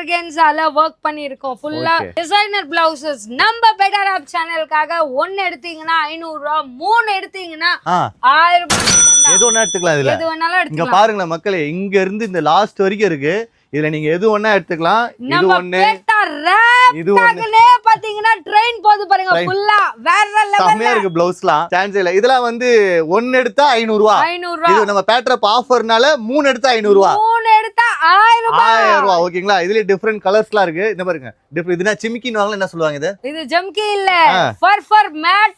ஆர்கன்ஸால work பண்ணிருக்கோம் ஃபுல்லா designer blouses நம்ம பெட்டர் ஆப் சேனலுக்காக 1 எடுத்தீங்கன்னா 500 ரூபாய் 3 எடுத்தீங்கன்னா 1000 ரூபாய் எது ஒண்ணா எடுத்துக்கலாம் இதுல எது வேணாலும் இங்க எடுத்துக்கலாம் பாருங்களேன் மக்களே இங்க இருந்து இந்த லாஸ்ட் வரைக்கும் இருக்கு இதுல நீங்க எது ஒண்ணா எடுத்துக்கலாம் இது நம்ம ஒண்ணு பெட்டர் ரேப் இது ஒண்ணு டாக்னே பாத்தீங்கன்னா ட்ரெயின் போது பாருங்க ஃபுல்லா வேற லெவல்ல செமையா இருக்கு பிளவுஸ்லாம் சான்ஸ் இல்ல இதெல்லாம் வந்து 1 எடுத்தா 500 ரூபாய் 500 ரூபாய் இது நம்ம பேட்டர் ஆஃபர்னால 3 எடுத்தா 500 ரூபாய் 3 எடுத்தா 1000 ரூபாய் 1000 ரூபாய் ஓகேங்களா இதுல டிஃபரண்ட் கலர்ஸ்லாம் இருக்கு இந்த பாருங்க இதுனா சிமிக்கின்னு வாங்கல என்ன சொல்லுவாங்க இது ஜம்கி இல்ல ஃபர் மேட்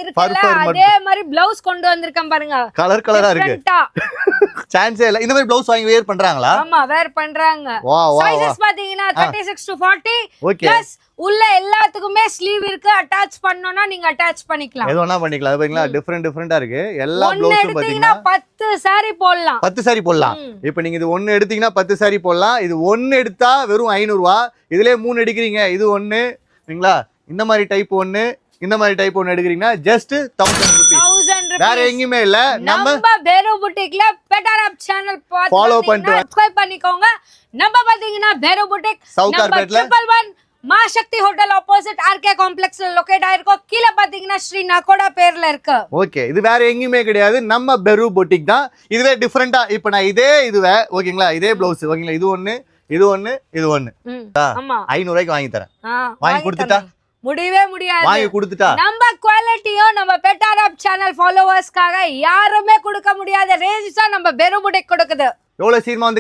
இருக்குல்ல அதே மாதிரி பிளவுஸ் கொண்டு வந்திருக்கேன் பாருங்க கலர் கலரா இருக்கு சான்ஸே இல்ல இந்த மாதிரி பிளவுஸ் வாங்கி வேர் பண்றாங்களா ஆமா வேர் பண்றாங்க சைஸஸ் பாத்தீங்கன்னா 36 to 40 பிளஸ் உள்ள எல்லாத்துக்குமே ஸ்லீவ் இருக்கு அட்டாச் பண்ணனும்னா நீங்க அட்டாச் பண்ணிக்கலாம் எது வேணா பண்ணிக்கலாம் பாத்தீங்களா டிஃபரண்டா இருக்கு எல்லா ப்ளவுஸும் பாத்தீங்கன்னா 10 saree போடலாம் 10 saree போடலாம் இப்போ நீங்க இது 1 எடுத்தீங்கன்னா 10 saree போடலாம் இது 1 எடுத்தா வெறும் 500 ரூபாய் இதுலயே 3 எடுக்கறீங்க இது 1 சரிங்களா இந்த மாதிரி டைப் 1 இந்த மாதிரி டைப் 1 எடுக்கறீங்கன்னா ஜஸ்ட் 1000 rupees வேற எங்கயுமே இல்ல நம்ம பேரோ புட்டிக்ல பெட்டர் ஆப் சேனல் ஃபாலோ பண்ணிட்டு சப்ஸ்கிரைப் பண்ணிக்கோங்க நம்ம பாத்தீங்கன்னா பேரோ புட்டிக் சவுகார்பேட்ல 111 மா சக்தி ஹோட்டல் ஆப்போசிட் ஆர்கே காம்ப்ளெக்ஸ்ல லொகேட் ஆயிருக்கோம் கீழ பாத்தீங்கன்னா ஸ்ரீ நகோடா பேர்ல இருக்கு ஓகே இது வேற எங்கயுமே கிடையாது நம்ம பெரு பொட்டிக் தான் இதுவே டிஃபரெண்டா இப்போ நான் இதே இதுவே ஓகேங்களா இதே ப்ளவுஸ் ஓகேங்களா இது 1 இது 1 இது 1 ஆமா 500 ரூபாய்க்கு வாங்கி தரேன் வாங்கி கொடுத்துட்டா முடியவே முடியாது வாங்கி கொடுத்துட்டா நம்ம குவாலிட்டியும் நம்ம பெட்டர் ஆப் சேனல் ஃபாலோவர்ஸ்க்காக யாருமே கொடுக்க முடியாத ரேஞ்ச் தான் நம்ம பெரு புட்டிக் கொடுக்குது எவ்வளவு சீக்கிரமா வந்து